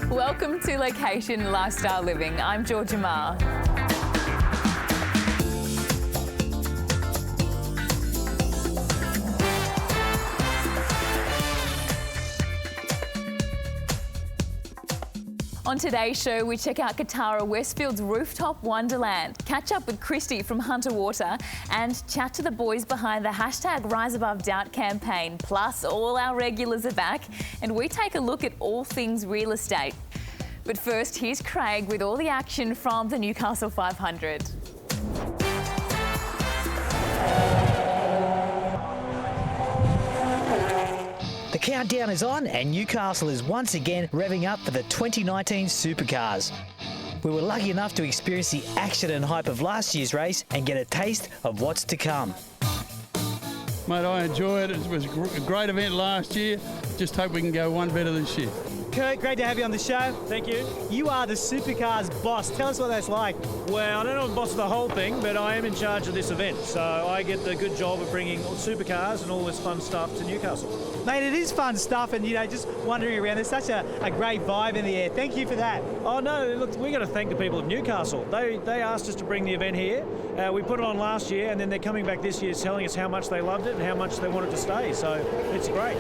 Welcome to Location Lifestyle Living. I'm Georgia Ma. On today's show, we check out Katara Westfield's Rooftop Wonderland, catch up with Christy from Hunter Water, and chat to the boys behind the hashtag Rise Above Doubt campaign. Plus, all our regulars are back, and we take a look at all things real estate. But first, here's Craig with all the action from the Newcastle 500. The countdown is on and Newcastle is once again revving up for the 2019 Supercars. We were lucky enough to experience the action and hype of last year's race and get a taste of what's to come. Mate, I enjoy it. It was a great event last year. Just hope we can go one better this year. Kurt, great to have you on the show. Thank you. You are the Supercars boss. Tell us what that's like. Well, I don't know if I'm boss of the whole thing, but I am in charge of this event. So I get the good job of bringing supercars and all this fun stuff to Newcastle. Mate, it is fun stuff and, just wandering around. There's such a great vibe in the air. Thank you for that. Oh, no, look, we've got to thank the people of Newcastle. They asked us to bring the event here. We put it on last year, and then they're coming back this year telling us how much they loved it and how much they wanted to stay. So it's great.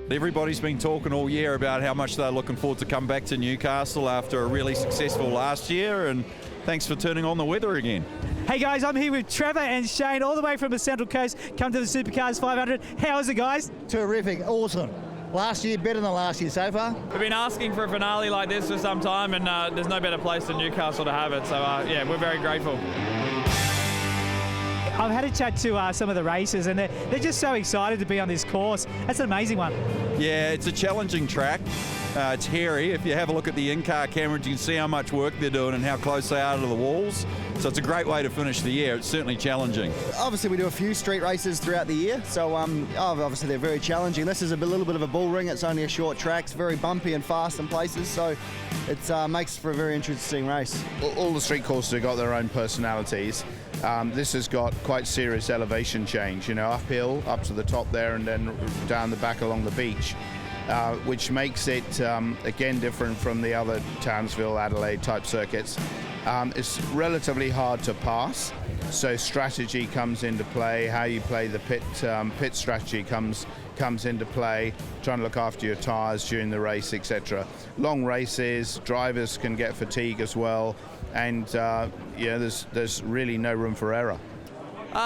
Everybody's been talking all year about how much they're looking forward to come back to Newcastle after a really successful last year, and thanks for turning on the weather again. Hey guys, I'm here with Trevor and Shane, all the way from the Central Coast, come to the Supercars 500. How is it, guys? Terrific, awesome. Last year, better than last year so far. We've been asking for a finale like this for some time, and there's no better place than Newcastle to have it. So yeah, we're very grateful. I've had a chat to some of the racers and they're just so excited to be on this course. That's an amazing one. Yeah, it's a challenging track. It's hairy. If you have a look at the in-car cameras, you can see how much work they're doing and how close they are to the walls. So it's a great way to finish the year. It's certainly challenging. Obviously, we do a few street races throughout the year, so obviously they're very challenging. This is a little bit of a bull ring. It's only a short track. It's very bumpy and fast in places, so it makes for a very interesting race. All the street courses have got their own personalities. This has got quite serious elevation change, uphill, up to the top there and then down the back along the beach, which makes it, again, different from the other Townsville, Adelaide type circuits. It's relatively hard to pass, so strategy comes into play. How you play the pit strategy comes into play, trying to look after your tyres during the race, etc. Long races, drivers can get fatigue as well, and there's really no room for error.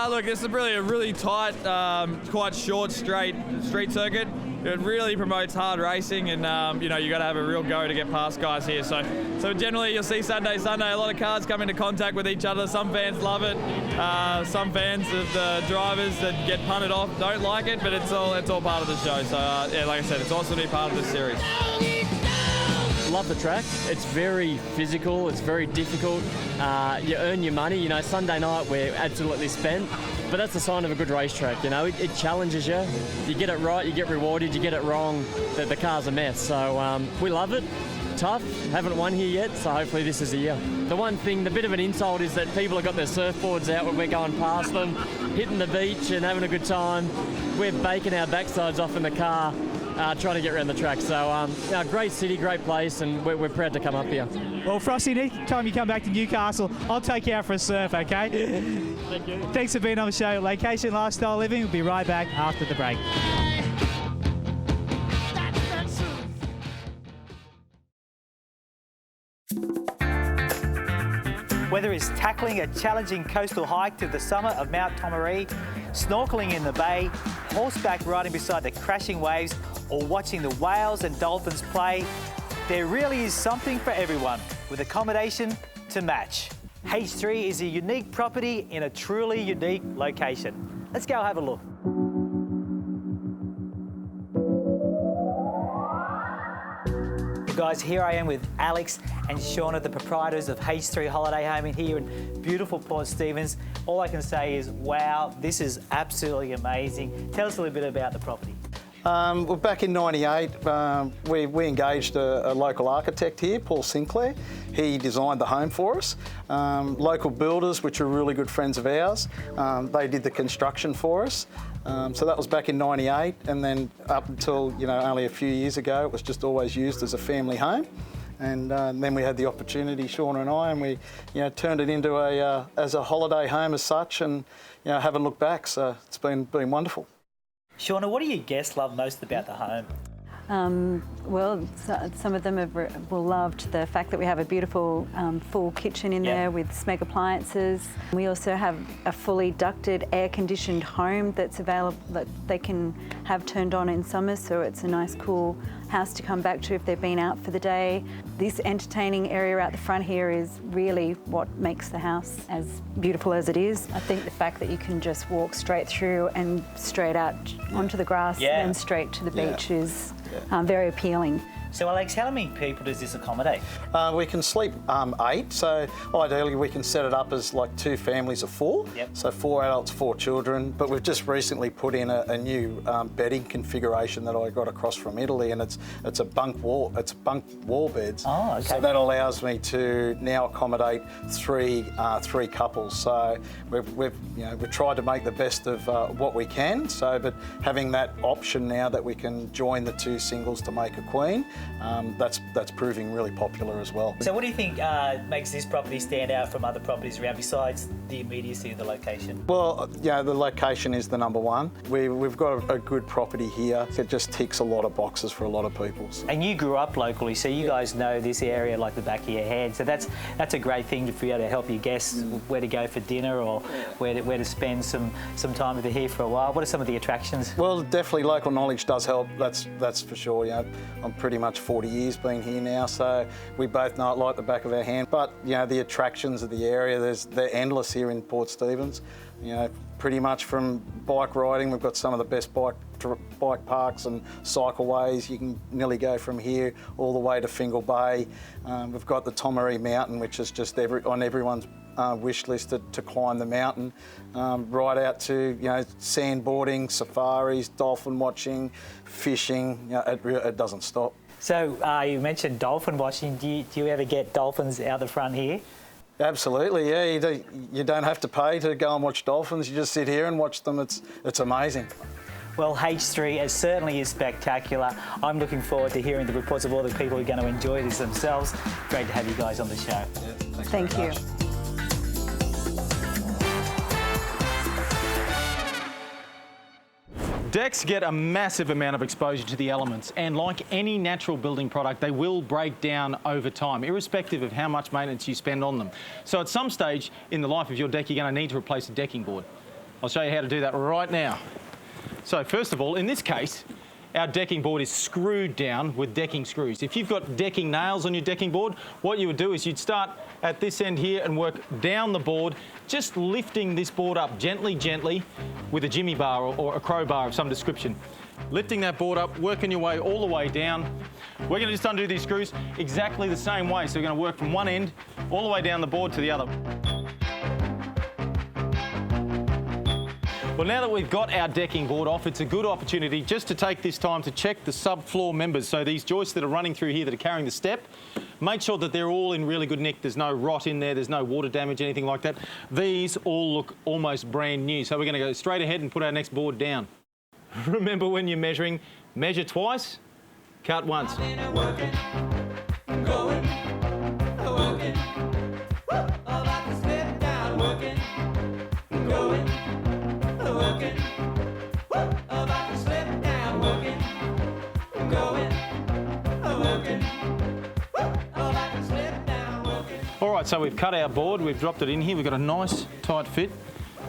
Look, this is really a really tight, quite short, straight street circuit. It really promotes hard racing, and you got to have a real go to get past guys here. So generally you'll see Sunday, a lot of cars come into contact with each other. Some fans love it. Some fans of the drivers that get punted off don't like it, but it's all part of the show. So yeah, like I said, it's awesome to be part of this series. Love the track. It's very physical. It's very difficult. You earn your money. Sunday night we're absolutely spent, but that's a sign of a good racetrack. It challenges you. You get it right, you get rewarded. You get it wrong, the car's a mess. So we love it. Tough. Haven't won here yet, so hopefully this is the year. The one thing, the bit of an insult is that people have got their surfboards out when we're going past them, hitting the beach and having a good time. We're baking our backsides off in the car, trying to get around the track. So great city, great place, and we're proud to come up here. Well, Frosty, next time you come back to Newcastle, I'll take you out for a surf, okay? Thank you. Thanks for being on the show. Location Lifestyle Living. We'll be right back after the break. Whether it's tackling a challenging coastal hike to the summit of Mount Tomaree, snorkeling in the bay, horseback riding beside the crashing waves, or watching the whales and dolphins play, there really is something for everyone, with accommodation to match. H3 is a unique property in a truly unique location. Let's go have a look. Well, guys, here I am with Alex and Shauna, the proprietors of H3 Holiday Home in here in beautiful Port Stephens. All I can say is, wow, this is absolutely amazing. Tell us a little bit about the property. Well, back in '98, we engaged a local architect here, Paul Sinclair. He designed the home for us. Local builders, which are really good friends of ours, they did the construction for us. So that was back in '98, and then up until only a few years ago, it was just always used as a family home. And then we had the opportunity, Sean and I, and we turned it into as a holiday home as such, and haven't looked back. So it's been wonderful. Shauna, what do your guests love most about the home? Well, some of them will loved the fact that we have a beautiful full kitchen in there with Smeg appliances. We also have a fully ducted, air-conditioned home that's available that they can have turned on in summer, so it's a nice, cool house to come back to if they've been out for the day. This entertaining area out the front here is really what makes the house as beautiful as it is. I think the fact that you can just walk straight through and straight out onto the grass and straight to the beach is very appealing. So Alex, how many people does this accommodate? We can sleep 8, so ideally we can set it up as like 2 families of 4. So 4 adults, 4 children. But we've just recently put in a new bedding configuration that I got across from Italy, and it's a bunk wall beds. Oh, okay. So that allows me to now accommodate 3 couples. So we've tried to make the best of what we can. So, but having that option now that we can join the 2 singles to make a queen. That's proving really popular as well. So what do you think makes this property stand out from other properties around, besides the immediacy of the location? Well, the location is the number one. We've got a good property here. It just ticks a lot of boxes for a lot of people. And you grew up locally, so you guys know this area like the back of your head. So that's a great thing to be able to help your guests where to go for dinner or where to spend some time if they're here for a while. What are some of the attractions? Well, definitely local knowledge does help. That's for sure. I'm pretty much 40 years been here now, so we both know it like the back of our hand. But the attractions of the area, they're endless here in Port Stephens. Pretty much from bike riding, we've got some of the best bike parks and cycleways. You can nearly go from here all the way to Fingal Bay. We've got the Tomaree Mountain, which is just on everyone's wish list to climb the mountain, right out to sandboarding, safaris, dolphin watching, fishing. It doesn't stop. So you mentioned dolphin watching. Do you ever get dolphins out the front here? Absolutely, yeah. You don't have to pay to go and watch dolphins. You just sit here and watch them. It's amazing. Well, H3 certainly is spectacular. I'm looking forward to hearing the reports of all the people who are going to enjoy this themselves. Great to have you guys on the show. Yeah, thank you. Decks get a massive amount of exposure to the elements, and like any natural building product, they will break down over time, irrespective of how much maintenance you spend on them. So at some stage in the life of your deck, you're going to need to replace a decking board. I'll show you how to do that right now. So first of all, in this case, our decking board is screwed down with decking screws. If you've got decking nails on your decking board, what you would do is you'd start at this end here and work down the board, just lifting this board up gently with a jimmy bar or a crowbar of some description. Lifting that board up, working your way all the way down. We're going to just undo these screws exactly the same way. So we're going to work from one end all the way down the board to the other. Well, now that we've got our decking board off, it's a good opportunity just to take this time to check the subfloor members. So these joists that are running through here that are carrying the step, make sure that they're all in really good nick. There's no rot in there, there's no water damage, anything like that. These all look almost brand new. So we're going to go straight ahead and put our next board down. Remember, when you're measuring, measure twice, cut once. All right, so we've cut our board, we've dropped it in here, we've got a nice tight fit.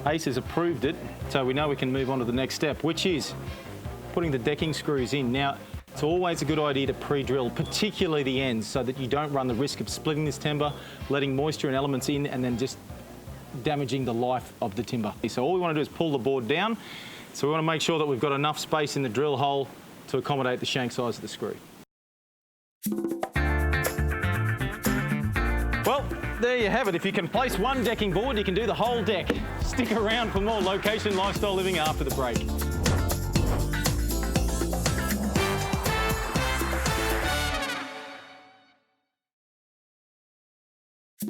Ace has approved it, so we know we can move on to the next step, which is putting the decking screws in. Now, it's always a good idea to pre-drill, particularly the ends, so that you don't run the risk of splitting this timber, letting moisture and elements in, and then just damaging the life of the timber. So all we want to do is pull the board down. So we want to make sure that we've got enough space in the drill hole to accommodate the shank size of the screw. Well, there you have it. If you can place one decking board, you can do the whole deck. Stick around for more location lifestyle living after the break. Hi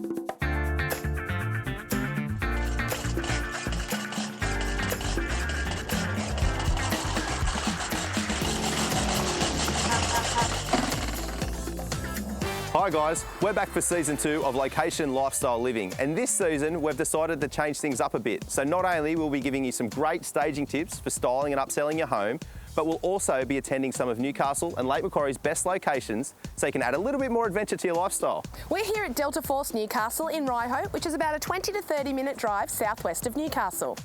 guys, we're back for season 2 of Location Lifestyle Living, and this season we've decided to change things up a bit. So not only will we be giving you some great staging tips for styling and upselling your home, but we'll also be attending some of Newcastle and Lake Macquarie's best locations so you can add a little bit more adventure to your lifestyle. We're here at Delta Force Newcastle in Ryehope, which is about a 20 to 30 minute drive southwest of Newcastle.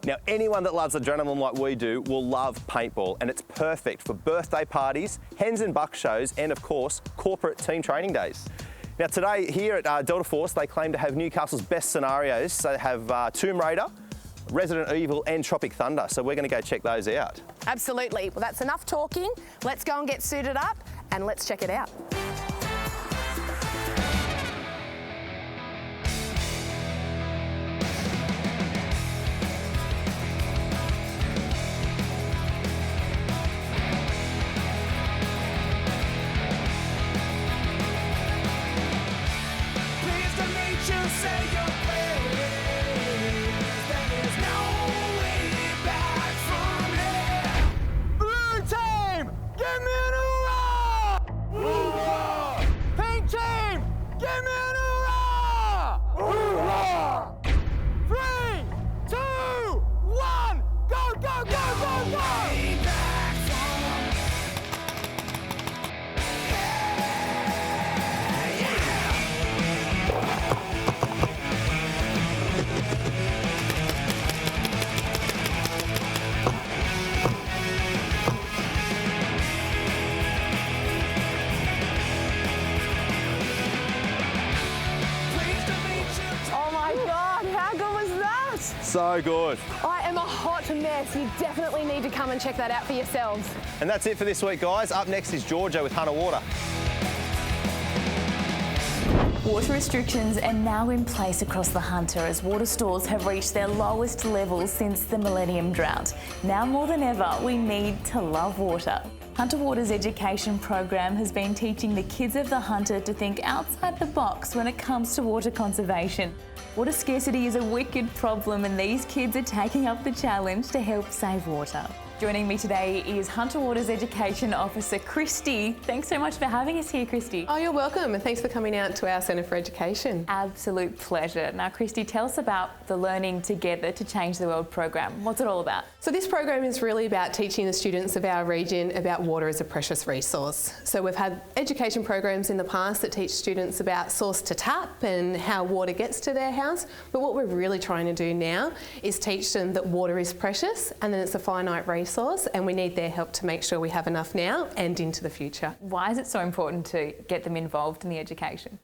Now, anyone that loves adrenaline like we do will love paintball, and it's perfect for birthday parties, hens and buck shows, and of course, corporate team training days. Now today, here at Delta Force, they claim to have Newcastle's best scenarios. So they have Tomb Raider, Resident Evil and Tropic Thunder. So we're going to go check those out. Absolutely. Well, that's enough talking. Let's go and get suited up and let's check it out. So good. I am a hot mess. You definitely need to come and check that out for yourselves. And that's it for this week, guys. Up next is Georgia with Hunter Water. Water restrictions are now in place across the Hunter as water stores have reached their lowest levels since the Millennium Drought. Now more than ever, we need to love water. Hunter Water's education program has been teaching the kids of the Hunter to think outside the box when it comes to water conservation. Water scarcity is a wicked problem and these kids are taking up the challenge to help save water. Joining me today is Hunter Water's Education Officer, Christy. Thanks so much for having us here, Christy. Oh, you're welcome, and thanks for coming out to our Centre for Education. Absolute pleasure. Now, Christy, tell us about the Learning Together to Change the World program. What's it all about? So this program is really about teaching the students of our region about water as a precious resource. So we've had education programs in the past that teach students about source to tap and how water gets to their house, but what we're really trying to do now is teach them that water is precious and that it's a finite resource, and we need their help to make sure we have enough now and into the future. Why is it so important to get them involved in the education?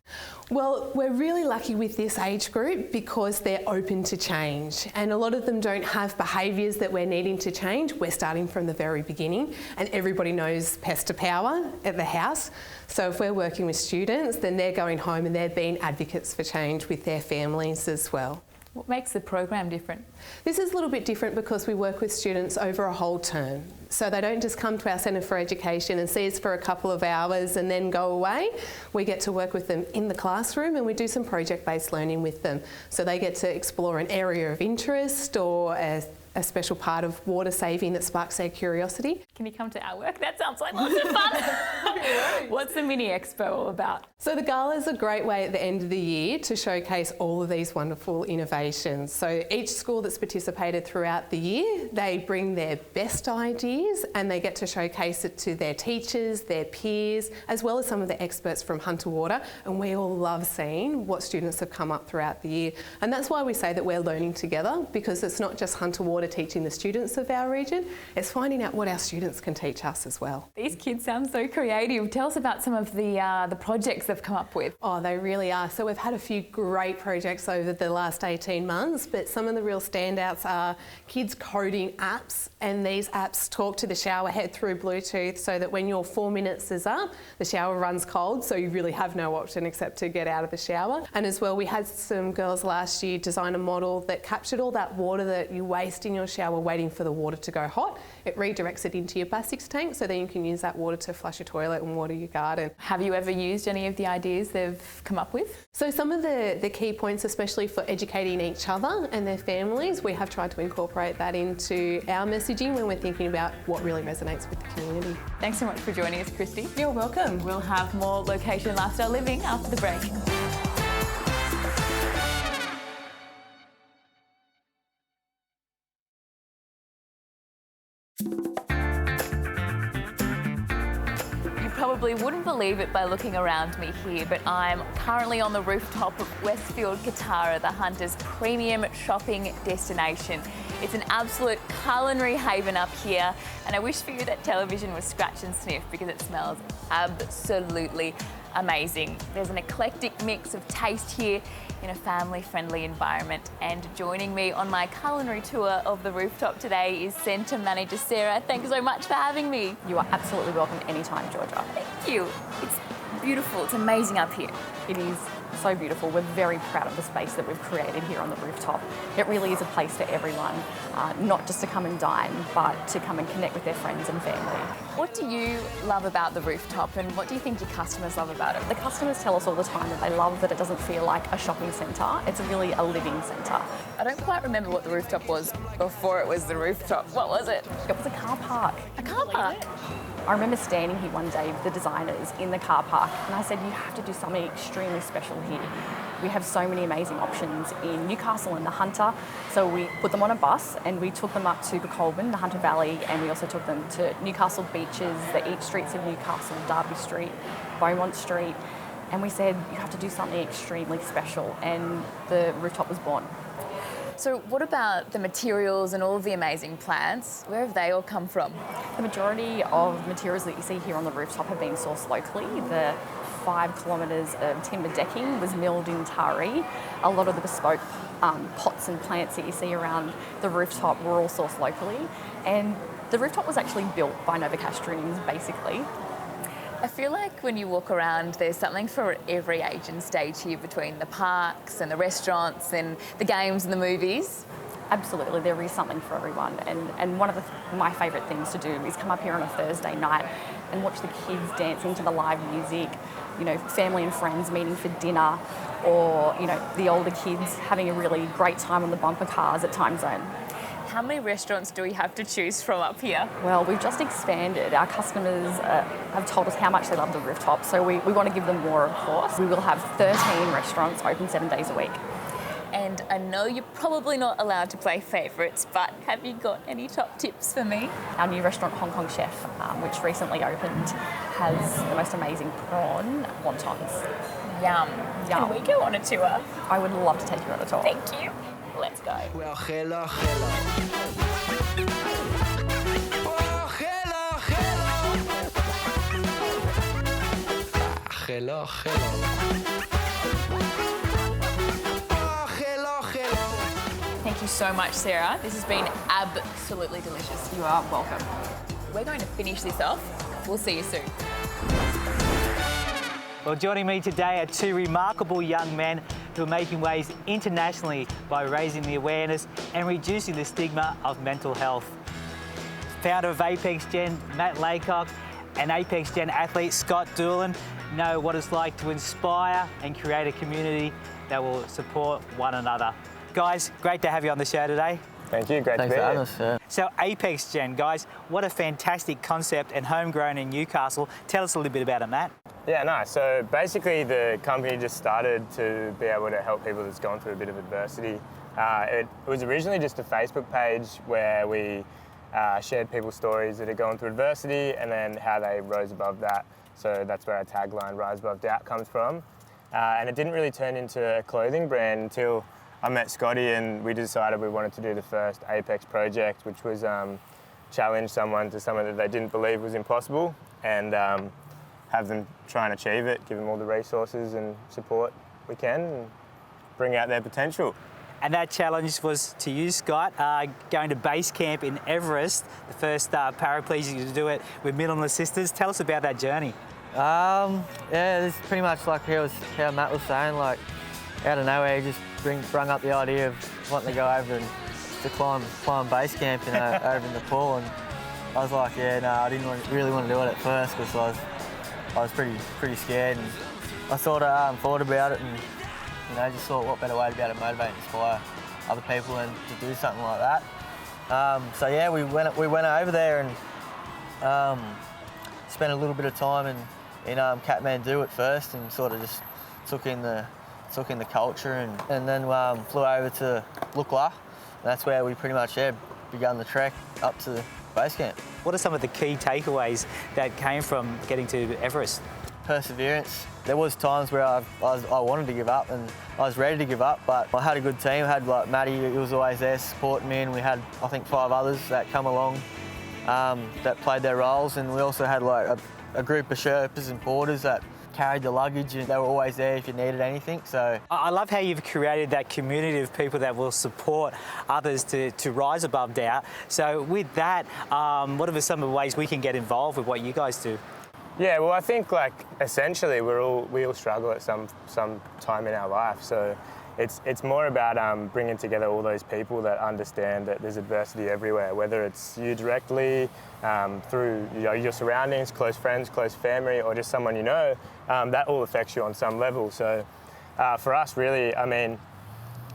Well, we're really lucky with this age group because they're open to change, and a lot of them don't have behaviours that we're needing to change. We're starting from the very beginning, and everybody knows pest to power at the house. So if we're working with students, then they're going home and they're being advocates for change with their families as well. What makes the program different? This is a little bit different because we work with students over a whole term. So they don't just come to our Centre for Education and see us for a couple of hours and then go away. We get to work with them in the classroom and we do some project-based learning with them. So they get to explore an area of interest or a special part of water saving that sparks their curiosity. Can you come to our work? That sounds like lots of fun. What's the mini expo all about? So the gala is a great way at the end of the year to showcase all of these wonderful innovations. So each school that's participated throughout the year, they bring their best ideas and they get to showcase it to their teachers, their peers, as well as some of the experts from Hunter Water. And we all love seeing what students have come up throughout the year. And that's why we say that we're learning together, because it's not just Hunter Water teaching the students of our region, it's finding out what our students can teach us as well. These kids sound so creative. Tell us about some of the projects they've come up with. Oh, they really are. So we've had a few great projects over the last 18 months, but some of the real standouts are kids coding apps, and these apps talk to the shower head through Bluetooth so that when your 4 minutes is up, the shower runs cold, so you really have no option except to get out of the shower. And as well, we had some girls last year design a model that captured all that water that you waste in in your shower waiting for the water to go hot, it redirects it into your plastics tank, so then you can use that water to flush your toilet and water your garden. Have you ever used any of the ideas they've come up with? So some of the key points, especially for educating each other and their families, we have tried to incorporate that into our messaging when we're thinking about what really resonates with the community. Thanks so much for joining us, Christy. You're welcome. We'll have more location lifestyle living after the break. You probably wouldn't believe it by looking around me here, but I'm currently on the rooftop of Westfield Kotara, the Hunters' premium shopping destination. It's an absolute culinary haven up here, and I wish for you that television was scratch and sniff because it smells absolutely amazing. There's an eclectic mix of taste here in a family-friendly environment, and joining me on my culinary tour of the rooftop today is Centre Manager Sarah. Thanks so much for having me. You are absolutely welcome anytime, Georgia. Thank you. It's beautiful. It's amazing up here. It is so beautiful. We're very proud of the space that we've created here on the rooftop. It really is a place for everyone, not just to come and dine, but to come and connect with their friends and family. What do you love about the rooftop, and what do you think your customers love about it? The customers tell us all the time that they love that it doesn't feel like a shopping centre. It's really a living centre. I don't quite remember what the rooftop was before it was the rooftop. What was it? It was a car park. A car park? I remember standing here one day with the designers in the car park, and I said, you have to do something extremely special here. We have so many amazing options in Newcastle and the Hunter, so we put them on a bus and we took them up to Colburn, the Hunter Valley, and we also took them to Newcastle beaches, the eat streets of Newcastle, Derby Street, Beaumont Street, and we said, you have to do something extremely special, and the rooftop was born. So what about the materials and all of the amazing plants? Where have they all come from? The majority of materials that you see here on the rooftop have been sourced locally. The 5 kilometres of timber decking was milled in Taree. A lot of the bespoke pots and plants that you see around the rooftop were all sourced locally. And the rooftop was actually built by Novocastrians, basically. I feel like when you walk around, there's something for every age and stage here, between the parks and the restaurants and the games and the movies. Absolutely, there is something for everyone. And one of my favourite things to do is come up here on a Thursday night and watch the kids dancing to the live music, you know, family and friends meeting for dinner, or, you know, the older kids having a really great time on the bumper cars at Time Zone. How many restaurants do we have to choose from up here? Well, we've just expanded. Our customers have told us how much they love the rooftop, so we want to give them more, of course. We will have 13 restaurants open 7 days a week. And I know you're probably not allowed to play favourites, but have you got any top tips for me? Our new restaurant, Hong Kong Chef, which recently opened, has the most amazing prawn wontons. Yum. Yum. Can we go on a tour? I would love to take you on a tour. Thank you. Let's go. Well, hello, hello. Oh, hello, hello. Hello, hello. Oh, hello, hello. Thank you so much, Sarah. This has been absolutely delicious. You are welcome. We're going to finish this off. We'll see you soon. Well, joining me today are 2 remarkable young men who are making waves internationally by raising the awareness and reducing the stigma of mental health. Founder of Apex Gen, Matt Laycock, and Apex Gen athlete Scott Doolan know what it's like to inspire and create a community that will support one another. Guys, great to have you on the show today. Thank you, great to be here. So Apex Gen, guys, what a fantastic concept and homegrown in Newcastle. Tell us a little bit about it, Matt. Yeah, nice. So basically the company just started to be able to help people that's gone through a bit of adversity. It was originally just a Facebook page where we shared people's stories that had gone through adversity and then how they rose above that. So that's where our tagline, Rise Above Doubt, comes from. And it didn't really turn into a clothing brand until I met Scotty and we decided we wanted to do the first Apex project, which was challenge someone to something that they didn't believe was impossible and have them try and achieve it, give them all the resources and support we can and bring out their potential. And that challenge was to you, Scott, going to base camp in Everest, the first paraplegic to do it with minimal assistance. Tell us about that journey. Yeah, it's pretty much like how Matt was saying, like out of nowhere he just brung up the idea of wanting to go over and to climb base camp, you know, over in the pool, and I was like, yeah, no, I didn't really want to do it at first because I was pretty scared, and I thought about it, and you know, just thought what better way to be able to motivate and inspire other people than to do something like that. So yeah, we went over there and spent a little bit of time in Kathmandu at first, and sort of just took in the culture, and then flew over to Lukla, and that's where we pretty much begun the trek up to base camp. What are some of the key takeaways that came from getting to Everest? Perseverance. There was times where I wanted to give up, and I was ready to give up, but I had a good team. I had like Matty, he was always there supporting me, and we had I think 5 others that come along that played their roles, and we also had like a group of Sherpas and porters that carried the luggage, and they were always there if you needed anything. So I love how you've created that community of people that will support others to rise above doubt. So with that, what are some of the ways we can get involved with what you guys do? Yeah, well, I think like essentially we all struggle at some time in our life. So it's more about bringing together all those people that understand that there's adversity everywhere, whether it's you directly, through your surroundings, close friends, close family, or just someone you know, that all affects you on some level. So for us, really, I mean,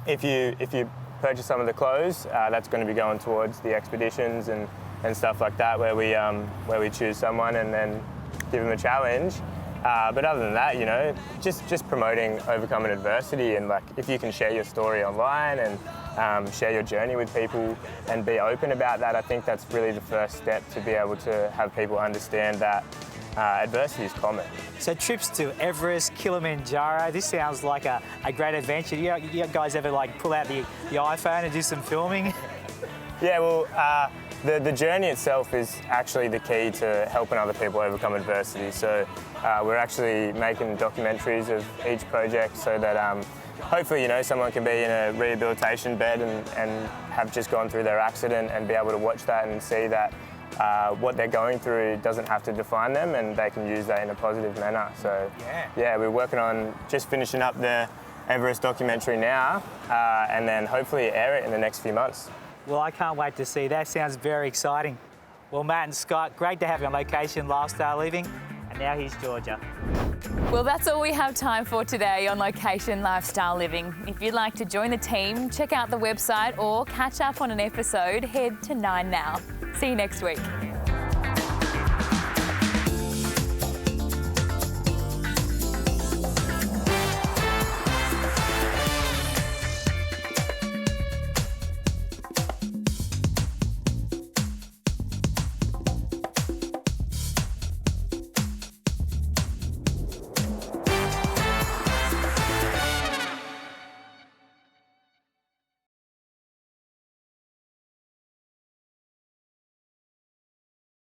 if you purchase some of the clothes, that's going to be going towards the expeditions and stuff like that, where we choose someone and then give them a challenge. But other than that, you know, just promoting overcoming adversity, and like if you can share your story online and share your journey with people and be open about that, I think that's really the first step to be able to have people understand that adversity is common. So trips to Everest, Kilimanjaro, this sounds like a great adventure. You guys ever like pull out the iPhone and do some filming? Yeah, well, the journey itself is actually the key to helping other people overcome adversity. So we're actually making documentaries of each project so that hopefully, you know, someone can be in a rehabilitation bed and have just gone through their accident and be able to watch that and see that what they're going through doesn't have to define them, and they can use that in a positive manner. So yeah, we're working on just finishing up the Everest documentary now, and then hopefully air it in the next few months. Well, I can't wait to see. That sounds very exciting. Well, Matt and Scott, great to have you on location Lifestyle Living, and now here's Georgia. Well, that's all we have time for today on Location Lifestyle Living. If you'd like to join the team, check out the website or catch up on an episode, head to 9 Now. See you next week.